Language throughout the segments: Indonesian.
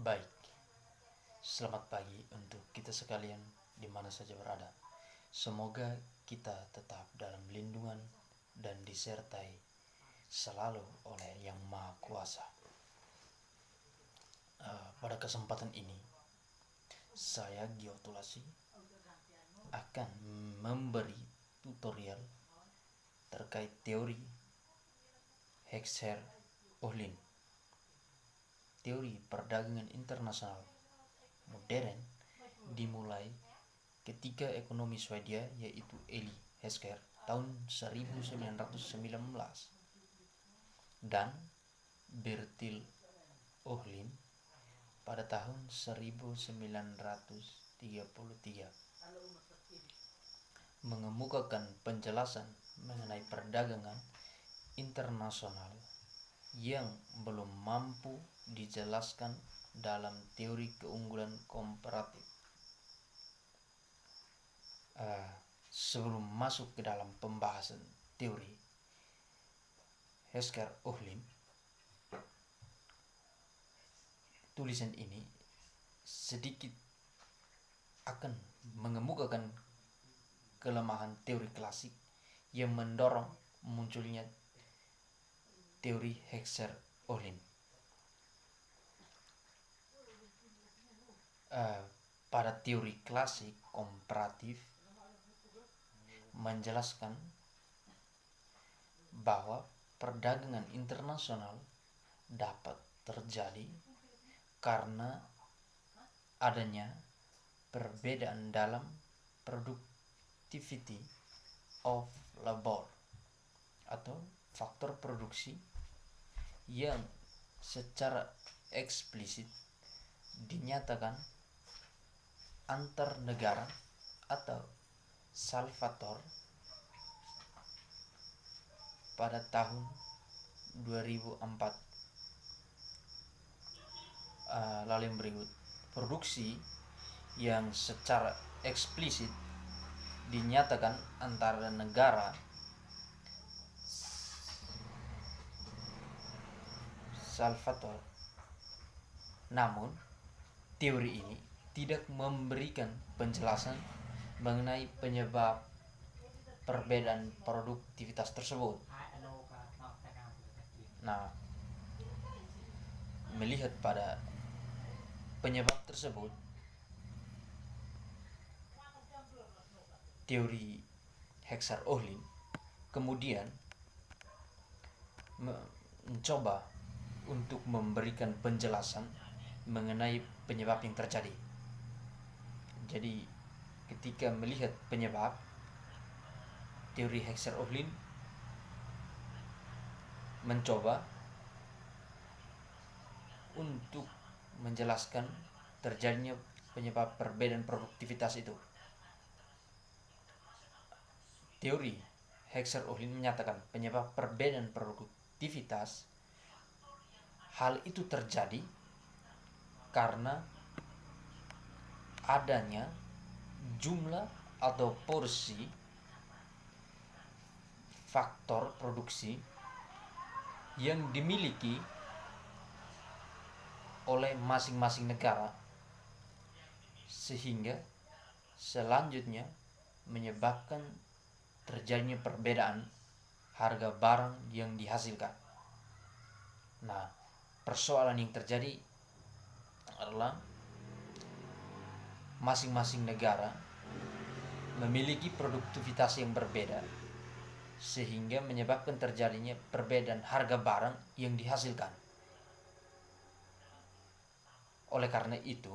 Baik, selamat pagi untuk kita sekalian di mana saja berada. Semoga kita tetap dalam lindungan dan disertai selalu oleh Yang Maha Kuasa. Pada kesempatan ini, saya Giotulasi akan memberi tutorial terkait teori Heckscher-Ohlin. Teori perdagangan internasional modern dimulai ketika ekonomi Swedia yaitu Eli Heckscher tahun 1919 dan Bertil Ohlin pada tahun 1933 mengemukakan penjelasan mengenai perdagangan internasional yang belum mampu dijelaskan dalam teori keunggulan komparatif. Sebelum masuk ke dalam pembahasan teori Heckscher-Ohlin, tulisan ini sedikit akan mengemukakan kelemahan teori klasik yang mendorong munculnya teori Heckscher-Ohlin. Pada teori klasik komparatif menjelaskan bahwa perdagangan internasional dapat terjadi karena adanya perbedaan dalam productivity of labor atau faktor produksi yang secara eksplisit dinyatakan antar negara atau Salvatore pada tahun 2004. Lalu yang berikut, produksi yang secara eksplisit dinyatakan antara negara Salvatore. Namun, teori ini tidak memberikan penjelasan mengenai penyebab perbedaan produktivitas tersebut. Melihat pada penyebab tersebut, teori Heckscher-Ohlin kemudian mencoba untuk memberikan penjelasan mengenai penyebab yang terjadi. Jadi ketika melihat penyebab, teori Heckscher-Ohlin mencoba untuk menjelaskan terjadinya penyebab perbedaan produktivitas itu. Teori Heckscher-Ohlin menyatakan penyebab perbedaan produktivitas hal itu terjadi karena adanya jumlah atau porsi faktor produksi yang dimiliki oleh masing-masing negara, sehingga selanjutnya menyebabkan terjadinya perbedaan harga barang yang dihasilkan. Persoalan yang terjadi adalah masing-masing negara memiliki produktivitas yang berbeda, sehingga menyebabkan terjadinya perbedaan harga barang yang dihasilkan. Oleh karena itu,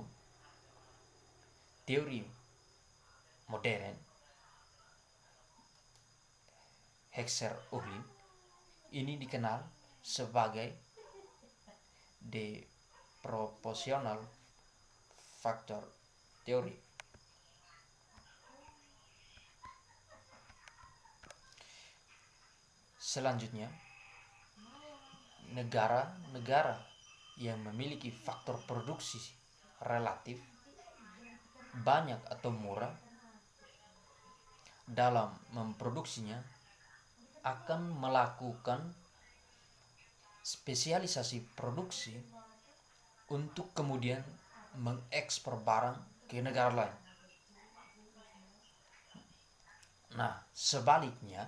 teori modern Heckscher-Ohlin ini dikenal sebagai the proportional factor theory. Selanjutnya, negara-negara yang memiliki faktor produksi relatif banyak atau murah dalam memproduksinya akan melakukan spesialisasi produksi untuk kemudian mengekspor barang ke negara lain. Nah, sebaliknya,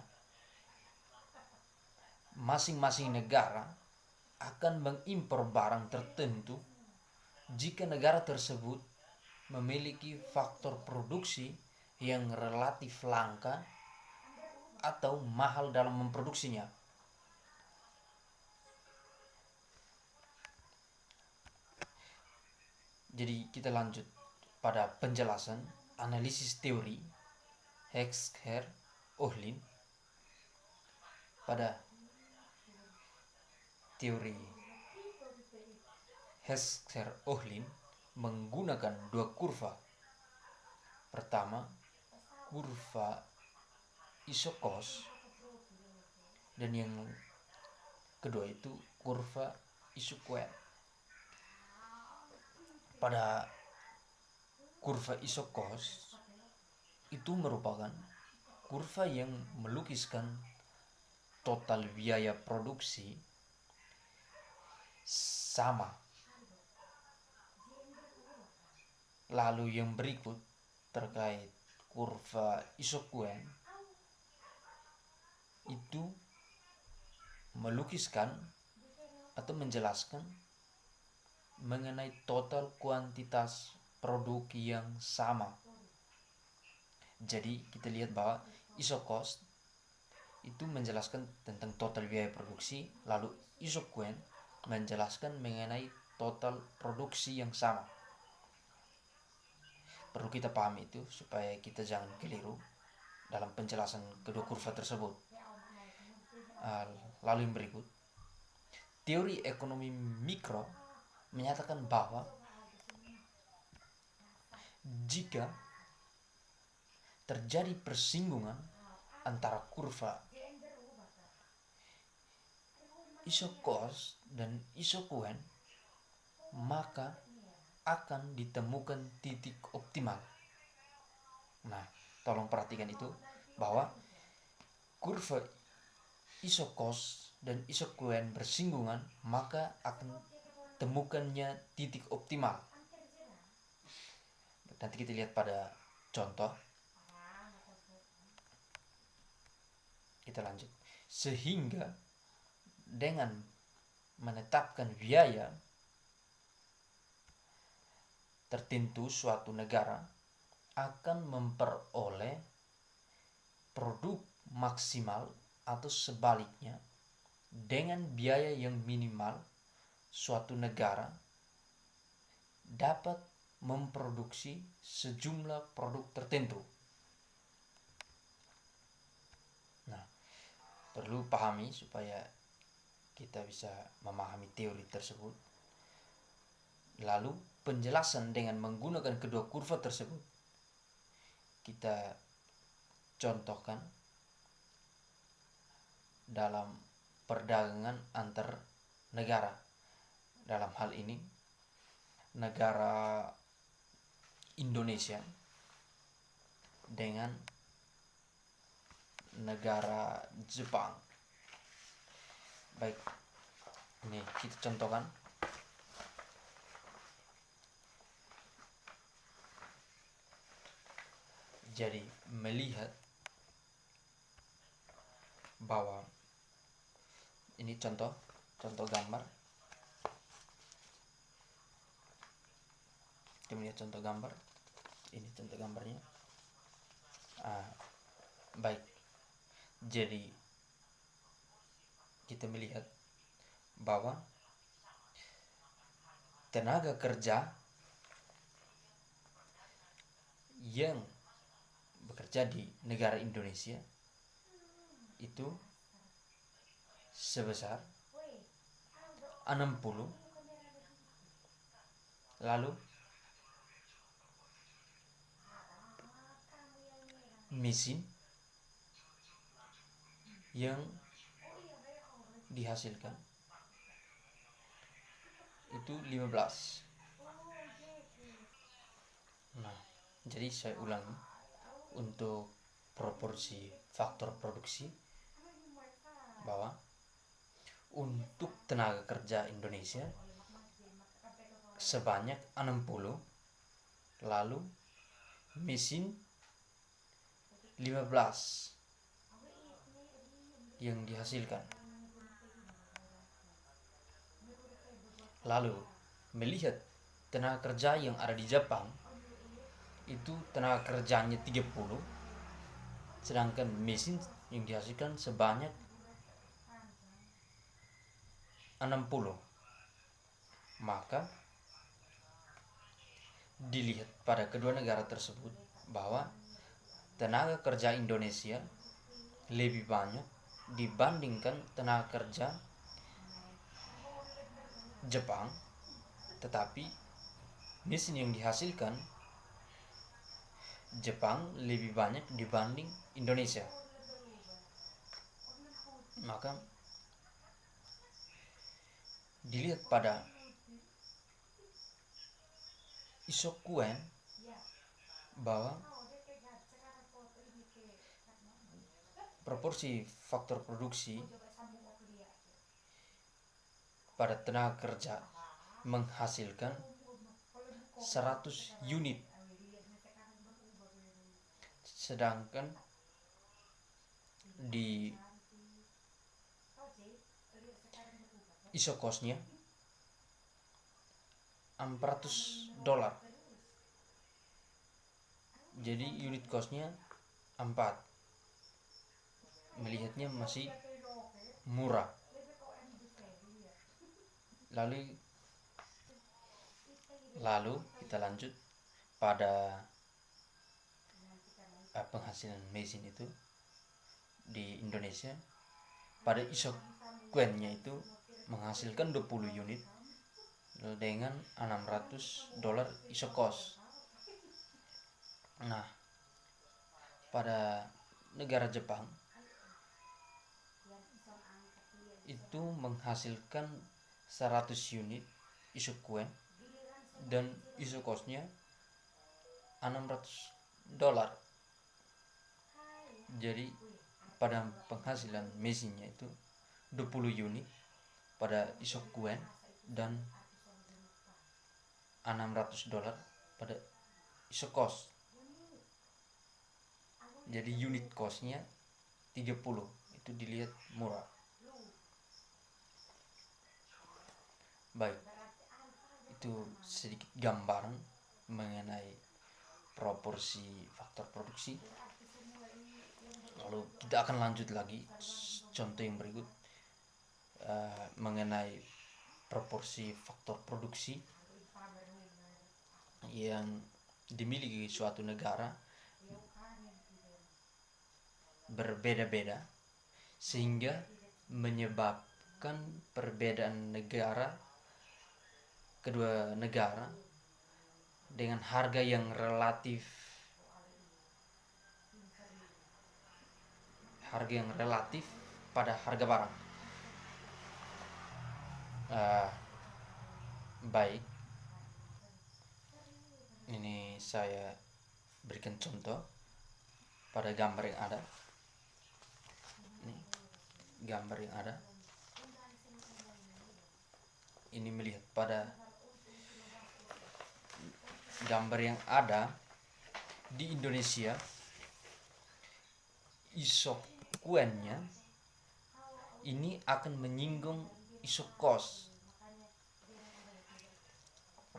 masing-masing negara akan mengimpor barang tertentu jika negara tersebut memiliki faktor produksi yang relatif langka atau mahal dalam memproduksinya. Jadi kita lanjut pada penjelasan analisis teori Heckscher-Ohlin. Pada teori Heckscher-Ohlin menggunakan dua kurva. Pertama, kurva Isokos, dan yang kedua itu kurva Isokuen. Pada kurva Isokos itu merupakan kurva yang melukiskan total biaya produksi sama. Lalu yang berikut terkait kurva Isokuen itu melukiskan atau menjelaskan mengenai total kuantitas produk yang sama. Jadi kita lihat bahwa Isokos itu menjelaskan tentang total biaya produksi, lalu Isokuen menjelaskan mengenai total produksi yang sama. Perlu kita pahami itu supaya kita jangan keliru dalam penjelasan kedua kurva tersebut. Lalu yang berikut, teori ekonomi mikro menyatakan bahwa jika terjadi persinggungan antara kurva Isokos dan Isokuen, maka akan ditemukan titik optimal. Nah, tolong perhatikan itu, bahwa kurva Isokos dan Isokuen bersinggungan, maka akan temukannya titik optimal. Nanti kita lihat pada contoh. Kita lanjut. Sehingga dengan menetapkan biaya tertentu, suatu negara akan memperoleh produk maksimal, atau sebaliknya, dengan biaya yang minimal suatu negara dapat memproduksi sejumlah produk tertentu. Nah, perlu pahami supaya kita bisa memahami teori tersebut. Lalu penjelasan dengan menggunakan kedua kurva tersebut kita contohkan dalam perdagangan antar negara. Dalam hal ini negara Indonesia dengan negara Jepang. Baik, ini kita contohkan. Jadi melihat bahwa ini contoh gambar. Kita melihat contoh gambar. Ini contoh gambarnya. Baik. Jadi kita melihat bahwa tenaga kerja yang bekerja di negara Indonesia itu sebesar 60, lalu mesin yang dihasilkan itu 15. Nah, jadi saya ulangi, untuk proporsi faktor produksi, bahwa untuk tenaga kerja Indonesia sebanyak 60, lalu mesin 15 yang dihasilkan. Lalu melihat tenaga kerja yang ada di Jepang, itu tenaga kerjanya 30, sedangkan mesin yang dihasilkan sebanyak 60. Maka dilihat pada kedua negara tersebut bahwa tenaga kerja Indonesia lebih banyak dibandingkan tenaga kerja Jepang, tetapi mesin yang dihasilkan Jepang lebih banyak dibanding Indonesia. Maka dilihat pada Isokuen bahwa proporsi faktor produksi pada tenaga kerja menghasilkan 100 unit, sedangkan di isokosnya $400. Jadi unit costnya 4. Melihatnya masih murah. Lalu kita lanjut pada penghasilan mesin itu di Indonesia. Pada Isokwennya itu menghasilkan 20 unit dengan $600 isokos. Nah, pada negara Jepang itu menghasilkan 100 unit Isokuen dan isokosnya $600. Jadi pada penghasilan mesinnya itu 20 unit pada Isokuen dan $600 pada isokos. Jadi unit costnya 30, itu dilihat murah. Baik, itu sedikit gambaran mengenai proporsi faktor produksi. Lalu kita akan lanjut lagi contoh yang berikut mengenai proporsi faktor produksi yang dimiliki suatu negara berbeda-beda, sehingga menyebabkan perbedaan kedua negara dengan harga yang relatif pada harga barang. Baik, ini saya berikan contoh pada gambar yang ada. Ini gambar yang ada. Ini melihat pada gambar yang ada di Indonesia, Isokuennya ini akan menyinggung isokos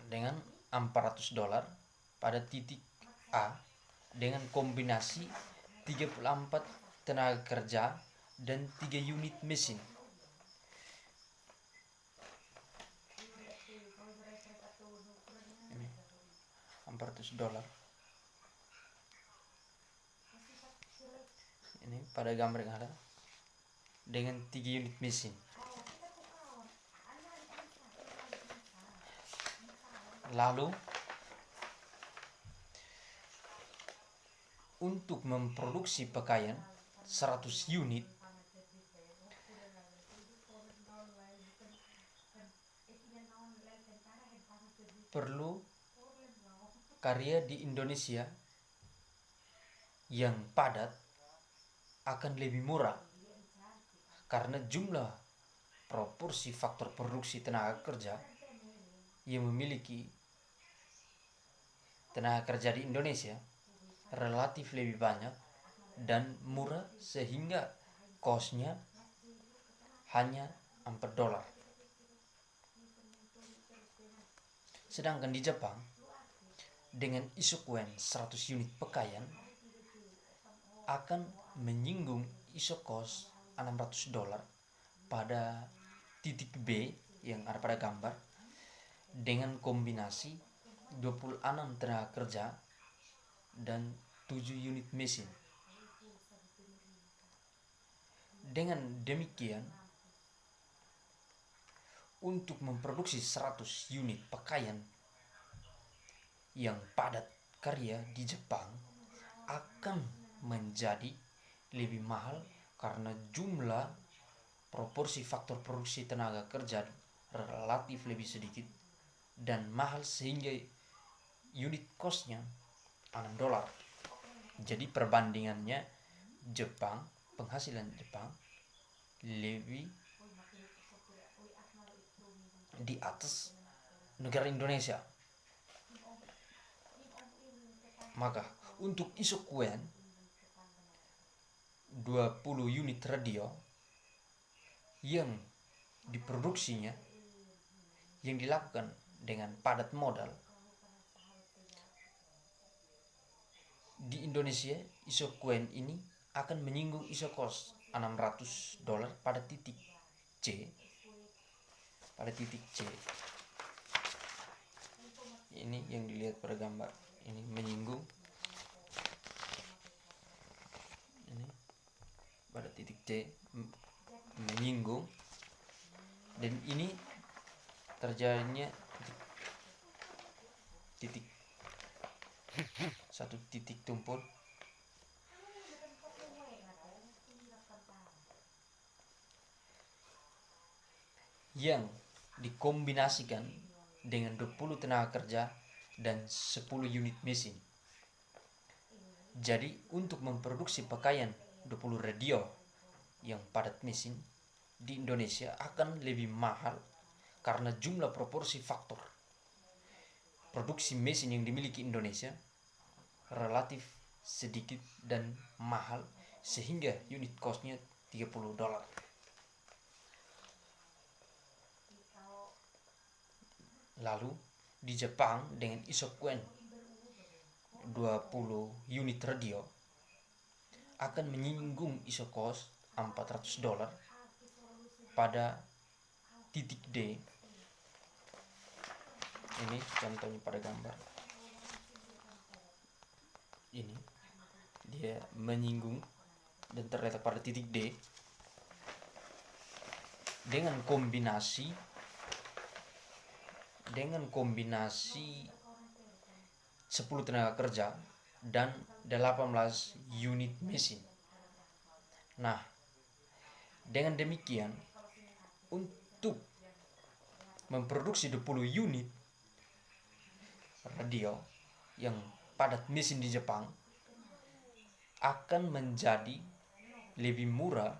dengan $400 pada titik A dengan kombinasi 34 tenaga kerja dan 3 unit mesin. Ini $400. Ini pada gambar yang ada dengan 3 unit mesin. Lalu untuk memproduksi pakaian 100 unit perlu karya di Indonesia yang padat akan lebih murah karena jumlah proporsi faktor produksi tenaga kerja yang memiliki tenaga kerja di Indonesia relatif lebih banyak dan murah, sehingga kosnya hanya $4. Sedangkan di Jepang, dengan isokuen 100 unit pakaian akan menyinggung isokos $600 pada titik B yang ada pada gambar, dengan kombinasi 26 tenaga kerja dan 7 unit mesin. Dengan demikian, untuk memproduksi 100 unit pakaian yang padat karya di Jepang akan menjadi lebih mahal karena jumlah proporsi faktor produksi tenaga kerja relatif lebih sedikit dan mahal, sehingga unit costnya $6. Jadi perbandingannya, penghasilan Jepang lebih di atas negara Indonesia. Maka untuk isokuen 20 unit radio yang diproduksinya, yang dilakukan dengan padat modal di Indonesia, isokuen ini akan menyinggung isokos $600 pada titik C. Ini yang dilihat pada gambar, ini menyinggung ini pada titik C, menyinggung, dan ini terjadinya satu titik tumpul yang dikombinasikan dengan 20 tenaga kerja dan 10 unit mesin. Jadi untuk memproduksi pakaian 20 radio yang padat mesin di Indonesia akan lebih mahal karena jumlah proporsi faktor produksi mesin yang dimiliki Indonesia relatif sedikit dan mahal, sehingga unit costnya $30. Lalu di Jepang, dengan isokuen 20 unit radio akan menyinggung isokos $400 pada titik D. Ini contohnya pada gambar. Ini dia menyinggung dan terletak pada titik D dengan kombinasi 10 tenaga kerja dan 18 unit mesin. Nah, dengan demikian, untuk memproduksi 20 unit radio yang padat mesin di Jepang akan menjadi lebih murah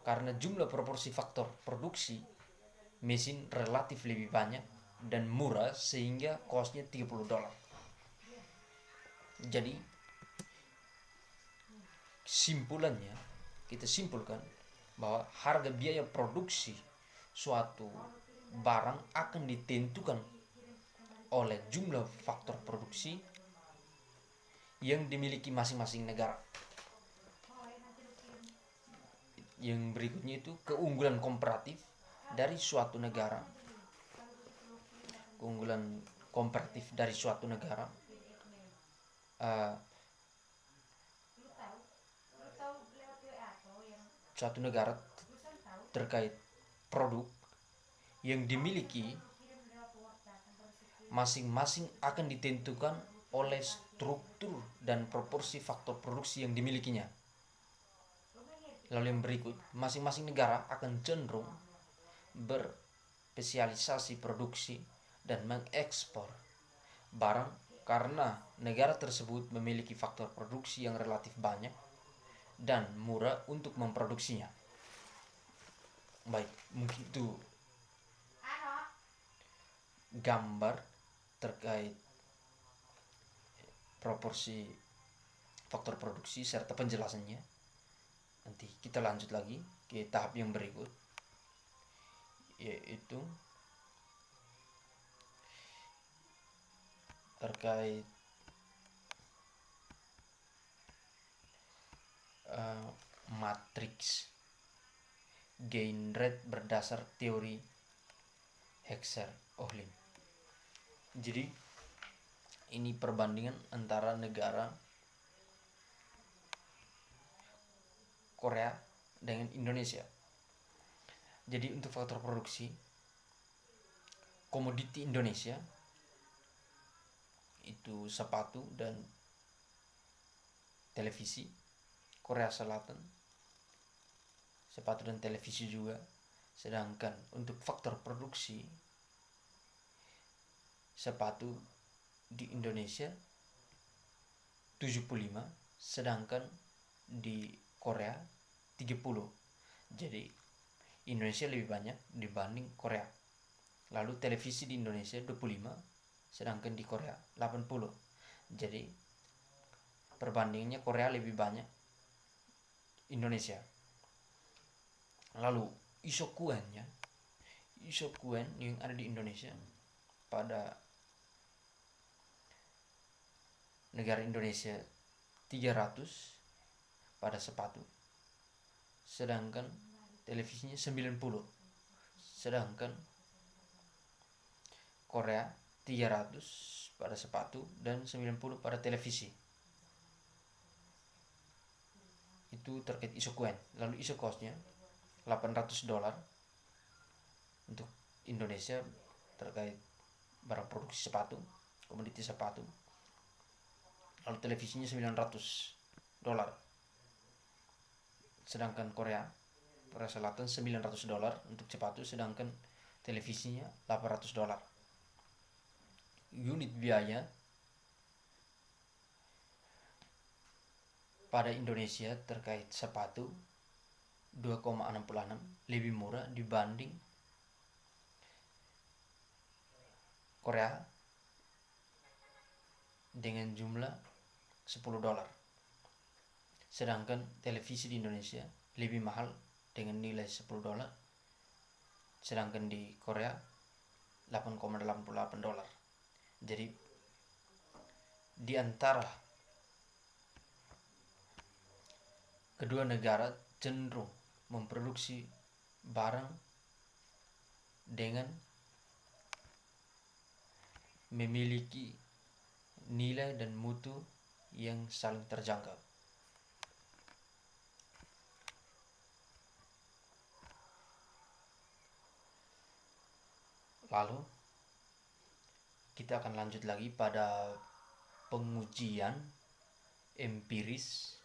karena jumlah proporsi faktor produksi mesin relatif lebih banyak dan murah, sehingga costnya $30. Jadi kita simpulkan bahwa harga biaya produksi suatu barang akan ditentukan oleh jumlah faktor produksi yang dimiliki masing-masing negara. Yang berikutnya itu keunggulan komparatif dari suatu negara. Suatu negara terkait produk yang dimiliki masing-masing akan ditentukan oleh struktur dan proporsi faktor produksi yang dimilikinya. Lalu yang berikut, masing-masing negara akan cenderung berspesialisasi produksi dan mengekspor barang karena negara tersebut memiliki faktor produksi yang relatif banyak dan murah untuk memproduksinya. Baik, mungkin itu gambar terkait proporsi faktor produksi serta penjelasannya. Nanti kita lanjut lagi ke tahap yang berikut, yaitu terkait matriks gain rate berdasar teori Heckscher-Ohlin. Jadi ini perbandingan antara negara Korea dengan Indonesia. Jadi untuk faktor produksi komoditi Indonesia itu sepatu dan televisi. Korea Selatan sepatu dan televisi juga. Sedangkan untuk faktor produksi sepatu di Indonesia 75, sedangkan di Korea 30. Jadi Indonesia lebih banyak dibanding Korea. Lalu televisi di Indonesia 25, sedangkan di Korea 80. Jadi perbandingannya Korea lebih banyak Indonesia. Lalu isokuen yang ada di Indonesia pada negara Indonesia 300 pada sepatu, sedangkan televisinya 90, sedangkan Korea 300 pada sepatu dan 90 pada televisi. Itu terkait isokuen. Lalu isokosnya $800 untuk Indonesia terkait barang produksi sepatu, komoditi sepatu. Lalu televisinya $900, sedangkan Korea Selatan $900 untuk sepatu, sedangkan televisinya $800. Unit biaya pada Indonesia terkait sepatu 2,66 lebih murah dibanding Korea dengan jumlah $10. Sedangkan televisi di Indonesia lebih mahal dengan nilai $10, sedangkan di Korea $8,88. Jadi di antara kedua negara cenderung memproduksi barang dengan memiliki nilai dan mutu yang saling terjangkau. Lalu kita akan lanjut lagi pada pengujian empiris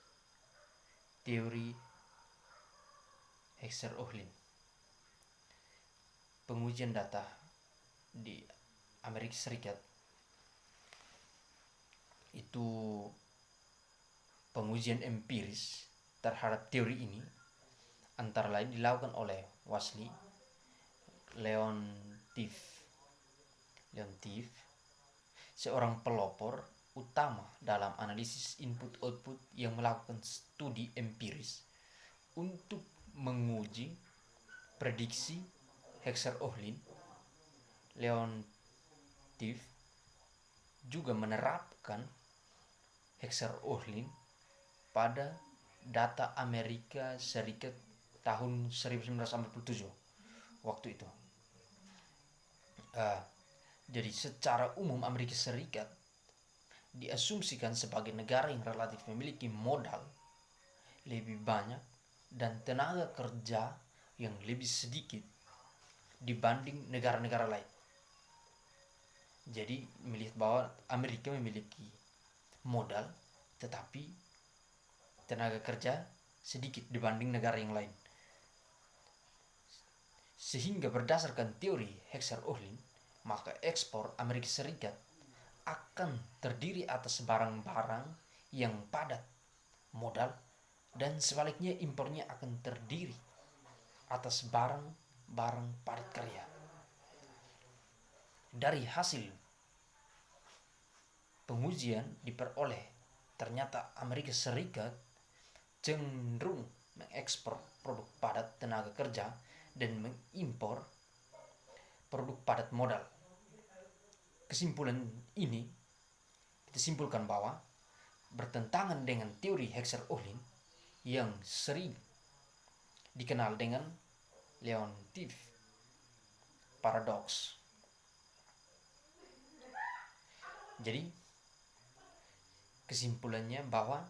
teori Heckscher-Ohlin. Pengujian data di Amerika Serikat itu pengujian empiris terhadap teori ini antara lain dilakukan oleh Wesley Leontief, seorang pelopor utama dalam analisis input-output yang melakukan studi empiris untuk menguji prediksi Heckscher-Ohlin. Leontief juga menerapkan Heckscher-Ohlin pada data Amerika Serikat tahun 1947 waktu itu. Jadi secara umum Amerika Serikat diasumsikan sebagai negara yang relatif memiliki modal lebih banyak dan tenaga kerja yang lebih sedikit dibanding negara-negara lain. Jadi melihat bahwa Amerika memiliki modal tetapi tenaga kerja sedikit dibanding negara yang lain. Sehingga berdasarkan teori Heckscher-Ohlin, maka ekspor Amerika Serikat akan terdiri atas barang-barang yang padat modal, dan sebaliknya impornya akan terdiri atas barang-barang padat karya. Dari hasil pengujian diperoleh ternyata Amerika Serikat cenderung mengekspor produk padat tenaga kerja dan mengimpor produk padat modal. Kesimpulan ini kita simpulkan bahwa bertentangan dengan teori Hexer-Ohlin yang sering dikenal dengan Leontief paradox. Jadi kesimpulannya bahwa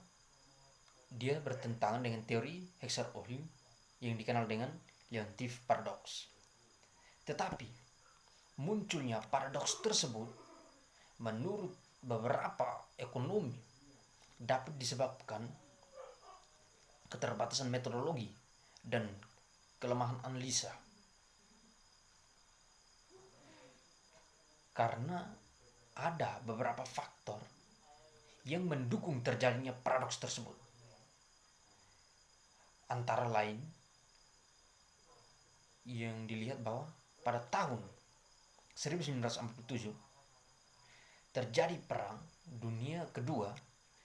dia bertentangan dengan teori Hexer-Ohlin yang dikenal dengan Leontief paradox. Tetapi munculnya paradoks tersebut menurut beberapa ekonomi dapat disebabkan keterbatasan metodologi dan kelemahan analisa. Karena ada beberapa faktor yang mendukung terjadinya paradoks tersebut. Antara lain yang dilihat bahwa pada tahun 1947 terjadi perang dunia kedua,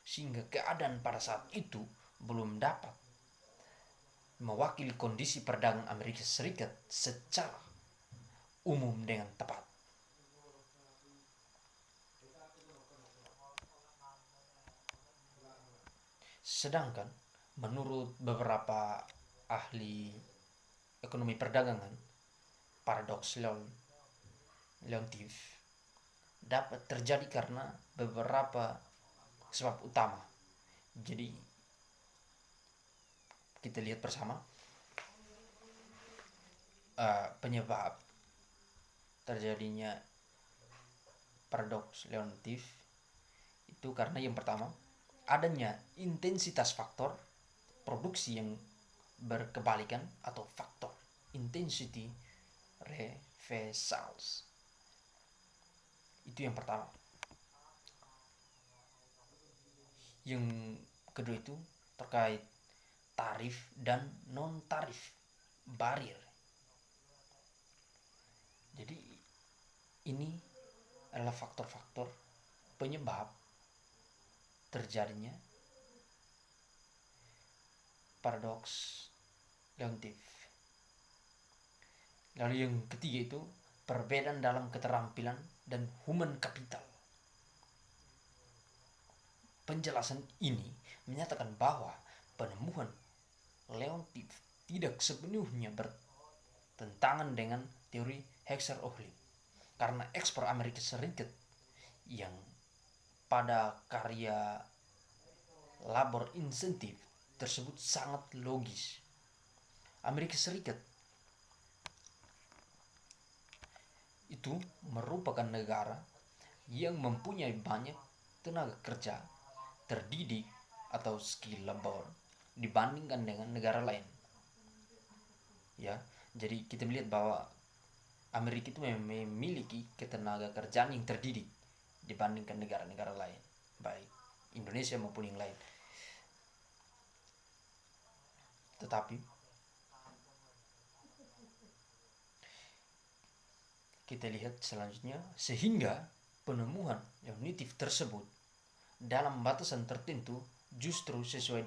sehingga keadaan pada saat itu belum dapat mewakili kondisi perdagangan Amerika Serikat secara umum dengan tepat. Sedangkan menurut beberapa ahli ekonomi perdagangan, paradoks Leontief dapat terjadi karena beberapa sebab utama. Jadi kita lihat bersama penyebab terjadinya paradoks Leontief itu karena yang pertama, adanya intensitas faktor produksi yang berkebalikan atau faktor intensity reversals. Itu yang pertama. Yang kedua itu terkait tarif dan non tarif barrier. Jadi ini adalah faktor-faktor penyebab terjadinya paradoks Leontief. Lalu yang ketiga itu perbedaan dalam keterampilan dan human capital. Penjelasan ini menyatakan bahwa penemuan Leontief tidak sepenuhnya bertentangan dengan teori Hexer-Ohlin, karena ekspor Amerika Serikat yang pada karya labor insentif tersebut sangat logis. Amerika Serikat itu merupakan negara yang mempunyai banyak tenaga kerja terdidik atau skillable dibandingkan dengan negara lain. Ya, jadi kita melihat bahwa Amerika itu memiliki ketenaga kerjaan yang terdidik dibandingkan negara-negara lain, baik Indonesia maupun yang lain. Tetapi kita lihat selanjutnya, sehingga penemuan Leontief tersebut dalam batasan tertentu justru sesuai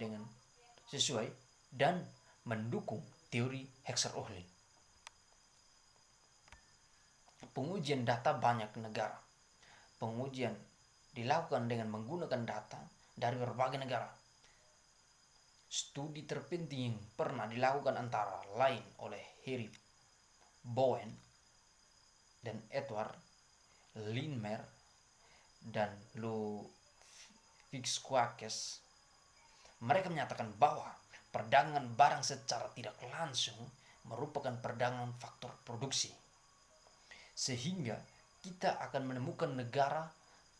dan mendukung teori Hexer-Ohlin. Pengujian data banyak negara. Pengujian dilakukan dengan menggunakan data dari berbagai negara. Studi terpenting yang pernah dilakukan antara lain oleh Harry Bowen dan Edward Lindmer dan Ludwig. Mereka menyatakan bahwa perdagangan barang secara tidak langsung merupakan perdagangan faktor produksi, sehingga kita akan menemukan negara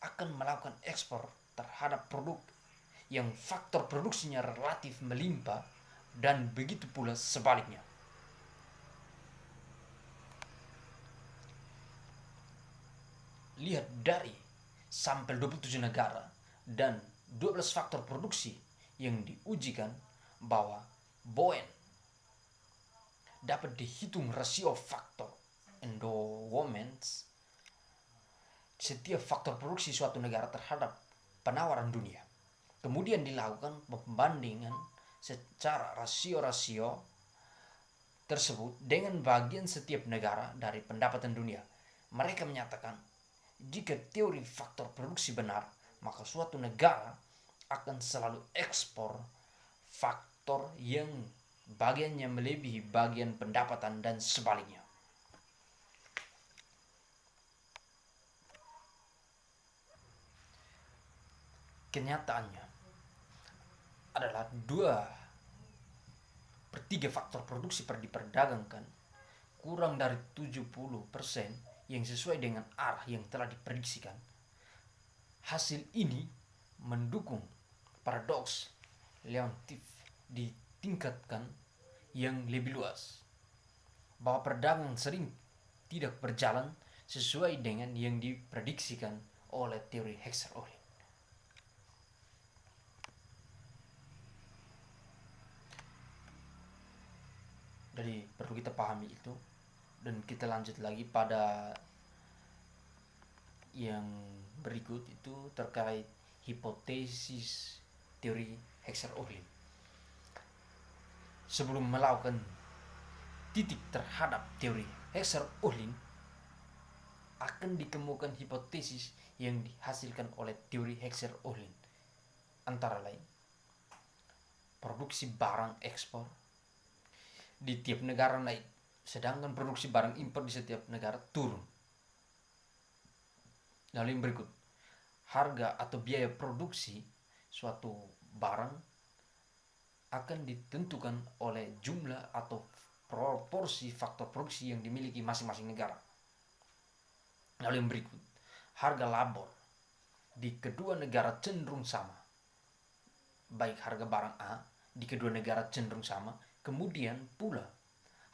akan melakukan ekspor terhadap produk yang faktor produksinya relatif melimpah, dan begitu pula sebaliknya. Lihat dari sampel 27 negara dan 12 faktor produksi yang diujikan, bahwa Bowen dapat dihitung rasio faktor endowments setiap faktor produksi suatu negara terhadap penawaran dunia. Kemudian dilakukan pembandingan secara rasio-rasio tersebut dengan bagian setiap negara dari pendapatan dunia. Mereka menyatakan jika teori faktor produksi benar, maka suatu negara akan selalu ekspor faktor yang bagiannya melebihi bagian pendapatan dan sebaliknya. Kenyataannya adalah 2/3 faktor produksi diperdagangkan, kurang dari 70% yang sesuai dengan arah yang telah diprediksikan. Hasil ini mendukung paradoks Leontief ditingkatkan yang lebih luas, bahwa perdagangan sering tidak berjalan sesuai dengan yang diprediksikan oleh teori Hexer-Ohlin. Jadi perlu kita pahami itu, dan kita lanjut lagi pada yang berikut itu terkait hipotesis teori Hexer-Ohlin. Sebelum melakukan titik terhadap teori Hexer-Ohlin, akan dikemukakan hipotesis yang dihasilkan oleh teori Hexer-Ohlin, antara lain produksi barang ekspor di tiap negara naik, sedangkan produksi barang impor di setiap negara turun. Lalu yang berikut, harga atau biaya produksi suatu barang akan ditentukan oleh jumlah atau proporsi faktor produksi yang dimiliki masing-masing negara. Lalu yang berikut, harga labor di kedua negara cenderung sama. Baik harga barang A di kedua negara cenderung sama, kemudian pula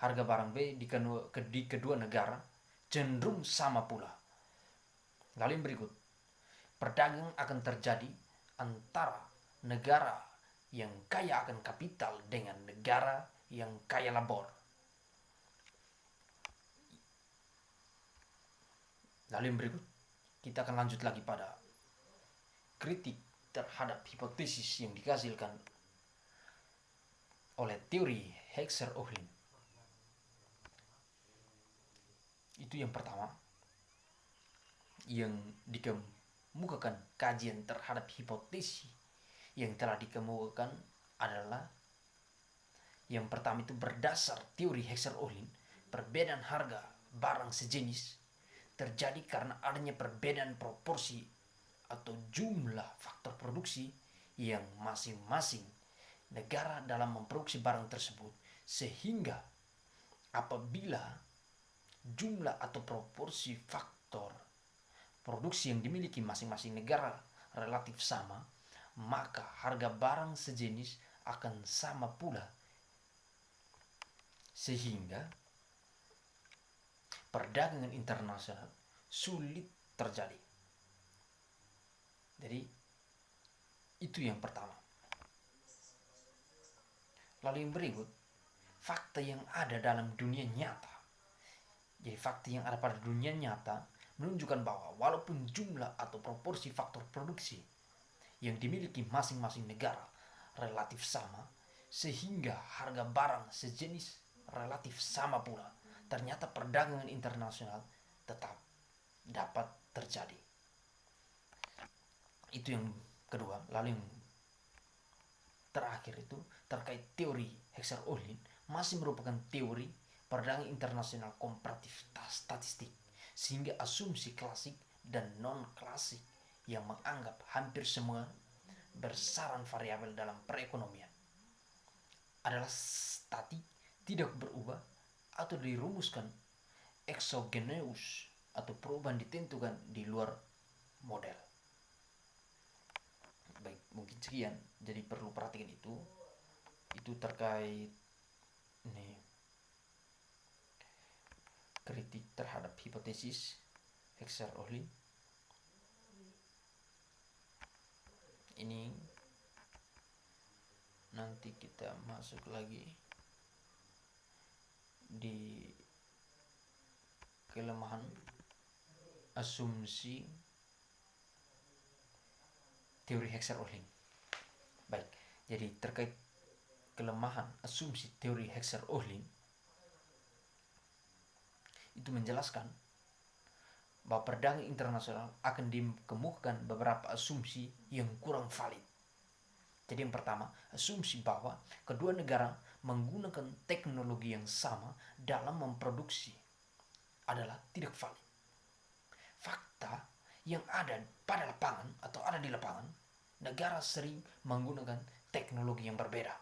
harga barang B di kedua negara cenderung sama pula. Lalu yang berikut, perdagangan akan terjadi antara negara yang kaya akan kapital dengan negara yang kaya labor. Lalu yang berikut, kita akan lanjut lagi pada kritik terhadap hipotesis yang dihasilkan oleh teori Hexer-Ohlin. Itu yang pertama, yang dikemukakan kajian terhadap hipotesis yang telah dikemukakan adalah yang pertama itu berdasar teori Hexer-Ohlin, perbedaan harga barang sejenis terjadi karena adanya perbedaan proporsi atau jumlah faktor produksi yang masing-masing negara dalam memproduksi barang tersebut, sehingga apabila jumlah atau proporsi faktor produksi yang dimiliki masing-masing negara relatif sama, maka harga barang sejenis akan sama pula, sehingga perdagangan internasional sulit terjadi. Jadi itu yang pertama. Lalu yang berikut, fakta yang ada dalam dunia nyata. Jadi fakta yang ada pada dunia nyata menunjukkan bahwa walaupun jumlah atau proporsi faktor produksi yang dimiliki masing-masing negara relatif sama, sehingga harga barang sejenis relatif sama pula, ternyata perdagangan internasional tetap dapat terjadi. Itu yang kedua. Lalu yang terakhir itu terkait teori Hexer-Ohlin, masih merupakan teori perdagangan internasional komparatif statistik, sehingga asumsi klasik dan non-klasik yang menganggap hampir semua besaran variabel dalam perekonomian adalah statik, tidak berubah atau dirumuskan exogenous atau perubahan ditentukan di luar model. Baik, mungkin sekian. Jadi perlu perhatikan itu terkait ini kritik terhadap hipotesis Hexer-Ohlin. Ini nanti kita masuk lagi di kelemahan asumsi teori Hexer-Ohlin. Baik, jadi terkait kelemahan asumsi teori Hexer-Ohlin itu menjelaskan bahwa perdagangan internasional akan dikemukakan beberapa asumsi yang kurang valid. Jadi yang pertama, asumsi bahwa kedua negara menggunakan teknologi yang sama dalam memproduksi adalah tidak valid. Fakta yang ada pada lapangan atau ada di lapangan, negara sering menggunakan teknologi yang berbeda.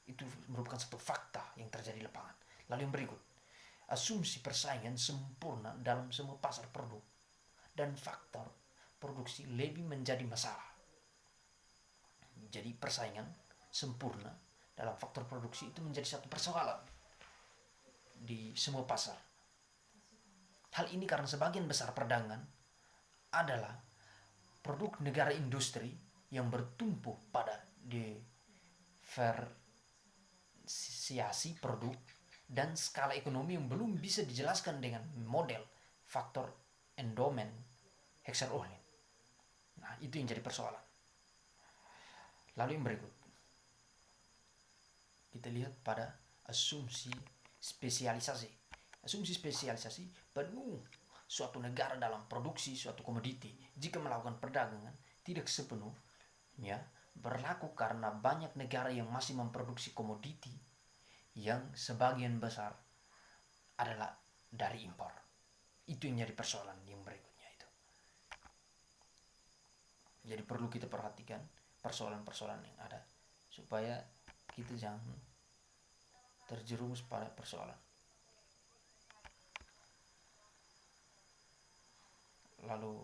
Itu merupakan satu fakta yang terjadi di lapangan. Lalu yang berikut, asumsi persaingan sempurna dalam semua pasar produk dan faktor produksi lebih menjadi masalah. Jadi persaingan sempurna dalam faktor produksi itu menjadi satu persoalan di semua pasar. Hal ini karena sebagian besar perdagangan adalah produk negara industri yang bertumpu pada diversifikasi produk dan skala ekonomi yang belum bisa dijelaskan dengan model faktor endowment Hexer-Ohlin. Nah, itu yang jadi persoalan. Lalu yang berikut, kita lihat pada asumsi spesialisasi. Asumsi spesialisasi penuh suatu negara dalam produksi suatu komoditi jika melakukan perdagangan tidak sepenuhnya berlaku karena banyak negara yang masih memproduksi komoditi yang sebagian besar adalah dari impor. Itu yang jadi persoalan yang berikutnya itu. Jadi perlu kita perhatikan persoalan-persoalan yang ada supaya kita jangan terjerumus pada persoalan. Lalu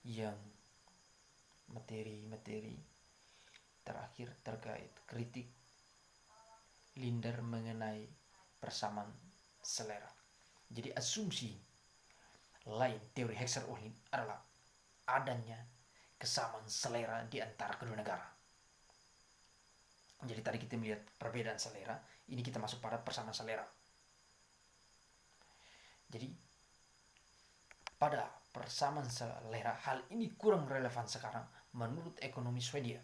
yang materi terakhir terkait kritik Linder mengenai persamaan selera. Jadi asumsi lain teori Hexer-Ohlin adalah adanya kesamaan selera di antara kedua negara. Jadi tadi kita melihat perbedaan selera, ini kita masuk pada persamaan selera. Jadi pada persamaan selera hal ini kurang relevan sekarang menurut ekonomi Swedia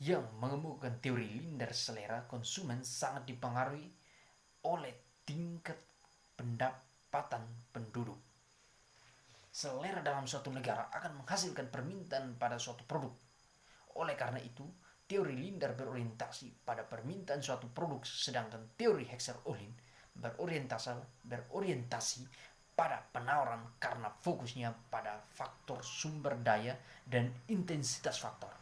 yang mengemukakan teori Linder. Selera konsumen sangat dipengaruhi oleh tingkat pendapatan penduduk. Selera dalam suatu negara akan menghasilkan permintaan pada suatu produk. Oleh karena itu, teori Linder berorientasi pada permintaan suatu produk, sedangkan teori Hexer-Ohlin berorientasi pada penawaran karena fokusnya pada faktor sumber daya dan intensitas faktor.